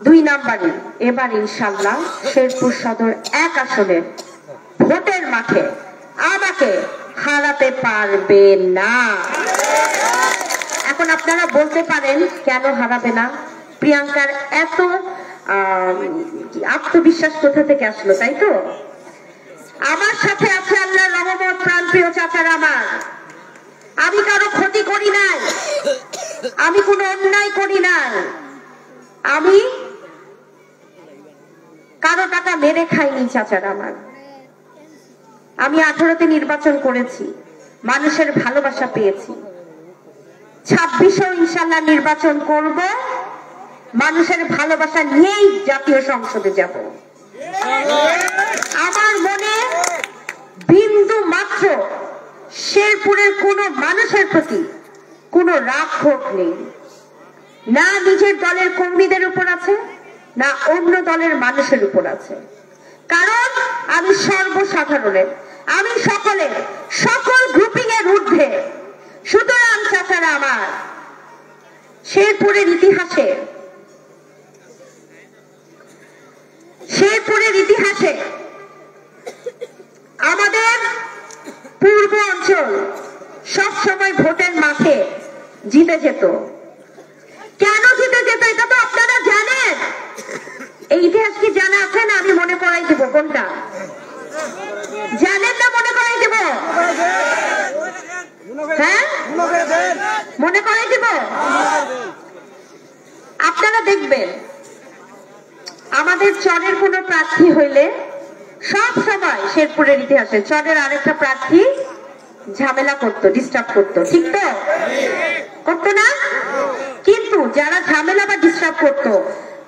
2 নম্বরে এবার ইনশাআল্লাহ শেরপুর সদর 1 আসনের ভোটের মাঠে আমাকে হারাতে পারবে না। এখন আপনারা বলতে পারেন কেন হারাবে না? প্রিয়াঙ্কার এত আত্মবিশ্বাস কোথা থেকে আসলো, তাই তো? আমার সাথে আছে আল্লাহর রহমত, প্রাণপ্রিয় চাচারা আমার। আমি কারো ক্ষতি করি নাই, আমি কোনো অন্যায় করি নাই, আমি কারো টাকা মেরে খাইনি চাচারা আমার। আমি 18-তে নির্বাচন করেছি, মানুষের ভালোবাসা পেয়েছি। 26-এও ইনশাআল্লাহ নির্বাচন করব, মানুষের ভালোবাসা নিয়েই জাতীয় সংসদে যাব। আমার মনে বিন্দু মাত্র শেরপুরের কোন মানুষের প্রতি কোন রাগ ক্ষোভ নেই, না নিজের দলের কর্মীদের উপর আছে, না অন্য দলের মানুষের উপর আছে। কারণ আমি সর্বসাধারণের, আমি সকলের, সকল গ্রুপিং এর ঊর্ধ্বে। সুতরাং চাচারা আমার, শেরপুরের ইতিহাসে আমাদের পূর্ব অঞ্চল সবসময় ভোটের মাঠে জিতে যেত। কেন জিতে যেত এটা তো আপনারা জানেন। এই ইতিহাস কি জানা আছে না? আমি মনে করাই দেব। কোনটা জানেন না? মনে করাই দেব। হ্যাঁ, মনে করাই দেব। আপনারা দেখবেন আমাদের চরের কোন প্রার্থী হইলে সব সময় শেরপুরের ইতিহাসে চরের আরেকটা প্রার্থী ঝামেলা করতো, ডিস্টার্ব করতো, ঠিক তো? করতো না? কিন্তু যারা ঝামেলা বা ডিস্টার্ব করতো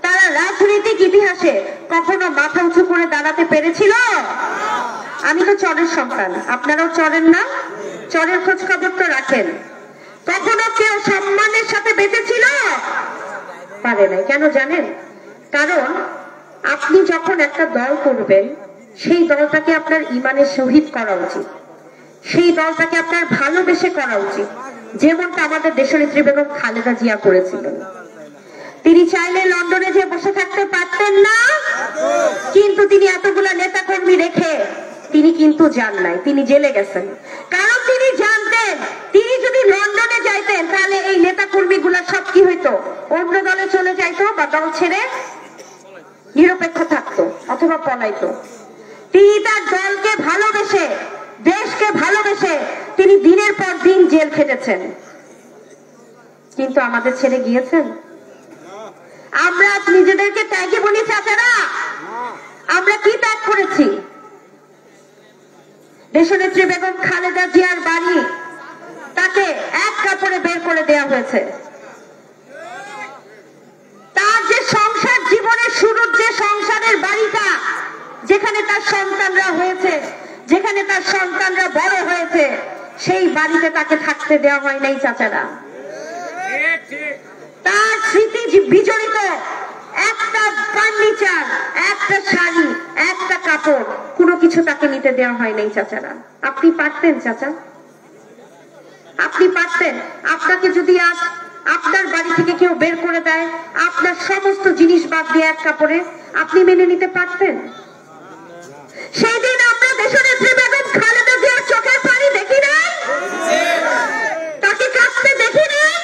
তারা রাজনৈতিক ইতিহাসে কখনো মাথা উঁচু করে দাঁড়াতে পেরেছিল? আমি তো চরের সন্তান, আপনারাও চরের না? চরের খোঁজ খবর তো রাখেন। কখনো কেউ সম্মানের সাথে বেঁচেছিল? পারে নাই। কেন জানেন? কারণ আপনি যখন একটা দল করবেন, সেই দলটাকে আপনার ইমানের শহীদ করা উচিত, সেই দলটাকে আপনার ভালোবেসে করা উচিত, যেমনটা আমাদের দেশনেত্রী বেগম খালেদা জিয়া করেছিলেন। তিনি চাইলে লন্ডনে যে বসে থাকতে পারতেন না, কিন্তু তিনি এতগুলা নেতা কর্মী রেখে তিনি কিন্তু যান নাই, তিনি জেলে গেছেন। কারণ তিনি জানতেন তিনি যদি লন্ডনে যাইতেন তাহলে এই নেতা কর্মী গুলা সব কি হইতো, অন্য দলে চলে যাইতো বা দল ছেড়ে নিরপেক্ষ থাকতো অথবা পলাইতো। তিনি তার দলকে ভালোবেসে, দেশকে ভালোবেসে তিনি দিনের পর দিন জেল খেটেছেন। কিন্তু আমাদের ছেড়ে গিয়েছেন। আমরা নিজেদেরকে ত্যাগী বলি চাচারা, আমরা কি ত্যাগ করেছি? দেশনেত্রী বেগম খালেদা জিয়ার বাড়ি তাকে এক কাপড়ে বের করে দেওয়া হয়েছে। তার যে সংসার জীবনের শুরুর যে সংসারের বাড়িটা, যেখানে তার সন্তানরা হয়েছে, যেখানে তার সন্তানরা বড় হয়েছে, সেই বাড়িতে তাকে থাকতে দেওয়া হয় নাই চাচারা। তার স্মৃতি বিজড়িত একটা ফার্নিচার, একটা শাড়ি, একটা কাপড়, কোনো কিছু তাকে নিতে দেওয়া হয় নাই চাচারা। আপনি পারতেন চাচা? আপনি পারতেন? আপনাকে যদি আজ আপনার বাড়ি থেকে কেউ বের করে দেয়, আপনার সমস্ত জিনিস বাদ দিয়ে এক কাপড়ে, আপনি মেনে নিতে পারতেন? সেই দিন আমরা দেশনেত্রী বেগম খালেদা জিয়ার চোখের পানি দেখি নাই, তাকে কাঁদতে দেখি নাই।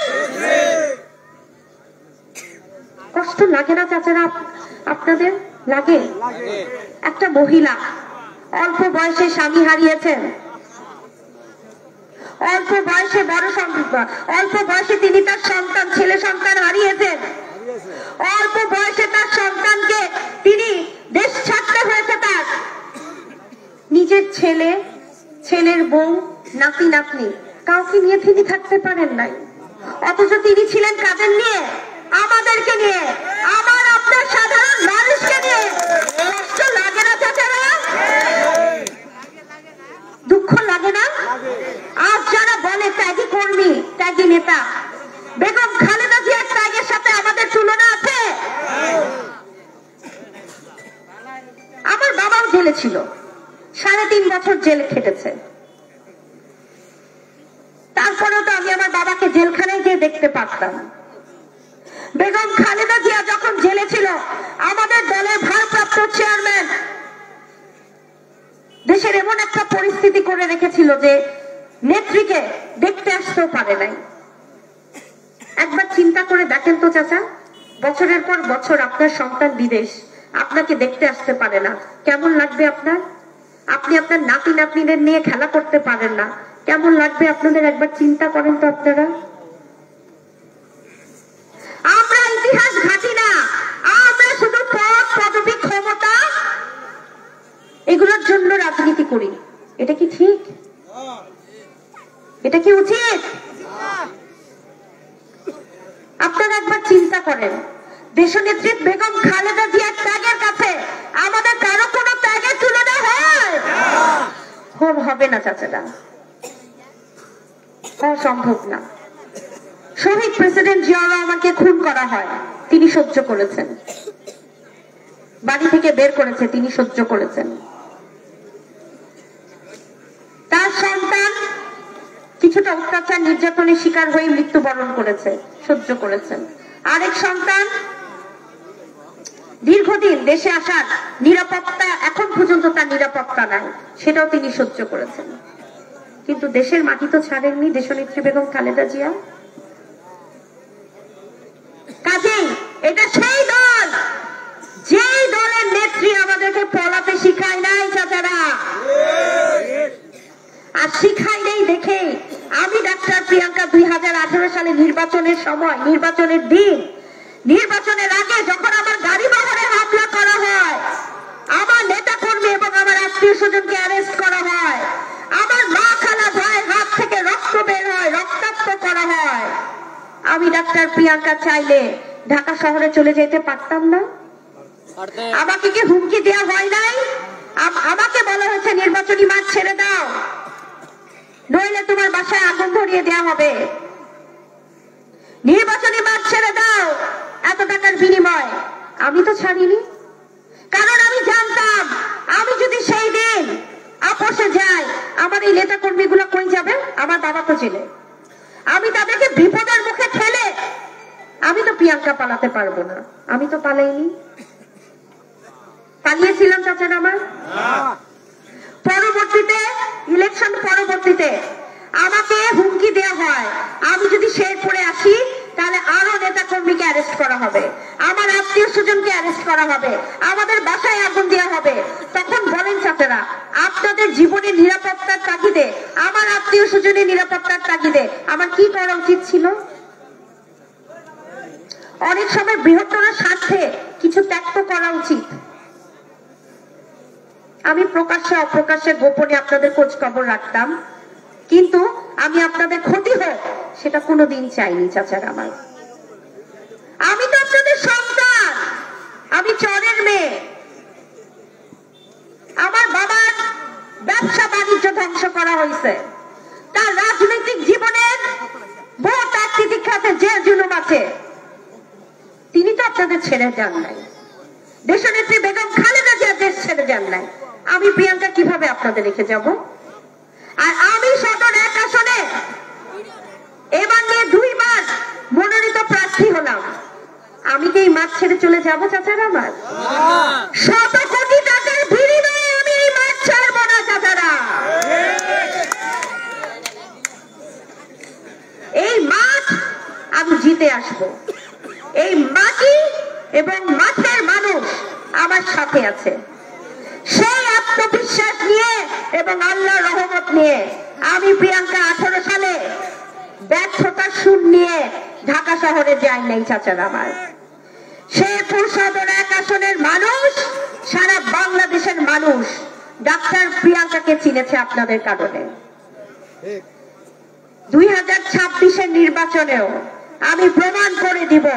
কষ্ট লাগে না চাচারা? আপনাদের লাগে? একটা মহিলা অল্প বয়সে স্বামী হারিয়েছেন, অল্প বয়সে অল্প বয়সে তিনি তার সন্তান, ছেলে সন্তান হারিয়েছেন। অল্প বয়সে তার সন্তানকে তিনি দেশ ছাড়তে হয়েছে। তার নিজের ছেলে, ছেলের বউ, নাতি নাতনি কাউকে নিয়ে তিনি থাকতে পারেন নাই। অথচ তিনি ছিলেন কাদের নিয়ে? আমাদেরকে নিয়ে, আমার আপনার সাধারণ মানুষকে নিয়ে। কষ্ট লাগে না চাচারা? দুঃখ লাগে না? আজ যারা বলে ত্যাগী কর্মী, ত্যাগী নেতা, বেগম খালেদা জিয়ার ত্যাগের সাথে আমাদের তুলনা আছে? আমার বাবাও জেলে ছিল, 3.5 বছর জেলে খেটেছে। তারপরেও তো আমি আমার বাবাকে জেলখানায় গিয়ে দেখতে পারতাম। বেগম খালেদা জিয়া যখন যখন জেলে ছিল, আমাদের দলের ভারপ্রাপ্ত চেয়ারম্যান দেশের এমন একটা পরিস্থিতি করে রেখেছিল যে নেত্রীকে দেখতে আসতেও পারে নাই। একবার চিন্তা করে দেখেন তো চাচা, বছরের পর বছর আপনার সন্তান বিদেশ, আপনাকে দেখতে আসতে পারে না, কেমন লাগবে আপনার? আপনি আপনার নাতি নাতনিদের নিয়ে খেলা করতে পারেন না, কেমন লাগবে আপনাদের? একবার চিন্তা করেন তো আপনারা। আমরা ইতিহাস ঘাঁটি না, আমরা শুধু পদ পদবী ক্ষমতা এগুলোর জন্য রাজনীতি করি। এটা কি ঠিক? এটা কি উচিত? আপনারা একবার চিন্তা করেন, দেশনেত্রী বেগম খালেদা জিয়ার ত্যাগের কাছে আমাদের কারো কোনো ত্যাগের তুলনা হয়? হবে না চাচারা, সম্ভব না। শহীদ প্রেসিডেন্ট জিয়াউর রহমানকে খুন করা হয়, তিনি সহ্য করেছেন। বাড়ি থেকে বের করেছে, তিনি সহ্য করেছেন। তার সন্তান কিছুটা অত্যাচার নির্যাতনের শিকার হয়ে মৃত্যুবরণ করেছে, সহ্য করেছেন। আরেক সন্তান দীর্ঘদিন দেশে আসার নিরাপত্তা, এখন পর্যন্ত তার নিরাপত্তা নাই, সেটাও তিনি সহ্য করেছেন। কিন্তু দেশের মাটি তো ছাড়েননি দেশনেত্রী বেগম খালেদা জিয়া। কাজেই এটা সেই দল, যেই দলের নেত্রী আমাদেরকে পলাতে শিখায় নাই চাচারা। আর শিখাই নেই দেখে আমি ডাক্তার প্রিয়াঙ্কা 2018 সালে নির্বাচনের সময়, নির্বাচনের দিন, নির্বাচনের আগে যখন আমার গাড়ি বহরে হামলা করা হয়, আমার নেতা কর্মী এবং আমার আত্মীয় স্বজনকে অ্যারেস্ট করা হয়, আমার মা খালা ভাইয়ের হাত থেকে রক্ত বের হয়, রক্তাক্ত করা হয়, আমি ডাক্তার প্রিয়াঙ্কা চাইলে ঢাকা শহরে চলে যেতে পারতাম না? আমাকে কি হুমকি দেওয়া হয় নাই? আমাকে বলা হয়েছে নির্বাচনী মাঠ ছেড়ে দাও, নইলে তোমার বাসায় আগুন ধরিয়ে দেওয়া হবে, নির্বাচনী মাঠ ছেড়ে দাও এত টাকার বিনিময়। আমি তো ছাড়িনি, কারণ আমি জানতাম আমি যদি সেই দিন আপোষে যাই, আমার এই নেতা কর্মীগুলো কই যাবে? আমার বাবা তো জেলে, আমি তাদেরকে বিপদের মুখে ঠেলে আমি তো প্রিয়াঙ্কা পালাতে পারবো না। আমি তো পালাইনি, পালিয়েছিলাম চাচারা আমার। পরবর্তীতে ইলেকশন পরবর্তীতে আমাকে হুমকি দেওয়া হয়, আমি যদি শেরপুরে আসি তাহলে আরো নেতা কর্মীকে অ্যারেস্ট করা হবে, আমার আত্মীয় স্বজনকে অ্যারেস্ট করা হবে, আমাদের বাসায় আগুন দেওয়া হবে। তখন বলেন চাচারা, আপনাদের জীবনের নিরাপত্তার তাগিদে, আমার আত্মীয় স্বজনের নিরাপত্তার তাগিদে আমার কি করা উচিত ছিল? অনেক সময় বৃহত্তর স্বার্থে কিছু ত্যাগ তো করা উচিত। আমি প্রকাশ্যে অপ্রকাশ্যে গোপনে আপনাদের খোঁজ খবর রাখতাম, কিন্তু আমি আপনাদের ক্ষতি হোক সেটা কোনোদিন চাইনি চাচারা আমার। আমি তো আপনাদের সন্তান, আমি চরের মেয়ে। আমার বাবার ব্যবসা বাণিজ্য ধ্বংস করা হয়েছে, তার রাজনৈতিক জীবনের বহু ত্যাগ তিতিক্ষাতে যে জুলুম আছে, তিনি তো আপনাদের ছেড়ে যান নাই। দেশনেত্রী বেগম খালেদা জিয়া দেশ ছেড়ে যান নাই, আমি প্রিয়াঙ্কা কিভাবে আপনাদের রেখে যাব? আর আমি সদর 1 আসনে এবার নিয়ে 2 বার মনোনীত প্রার্থী হলাম, আমি কি এই মাঠ ছেড়ে চলে যাব চাচারা আমার? 100 কোটি টাকার বিনিময়ে আমি এই মাঠ ছাড়বো না চাচারা। এই মাঠ আমি জিতে আসব, এই মাটি এবং মাঠের মানুষ আমার সাথে আছে। সেই আত্মবিশ্বাস নিয়ে এবং আল্লাহর রহমত নিয়ে আমি প্রিয়াঙ্কা 18 সালে ব্যর্থতার সুর নিয়ে ঢাকা শহরে যাই নাই চাচারা আমার। শেরপুর সদর 1 আসনের মানুষ, সারা বাংলাদেশের মানুষ ডাক্তার প্রিয়াঙ্কাকে চিনেছে আপনাদের কারণে। 2026-এর নির্বাচনেও আমি প্রমাণ করে দিব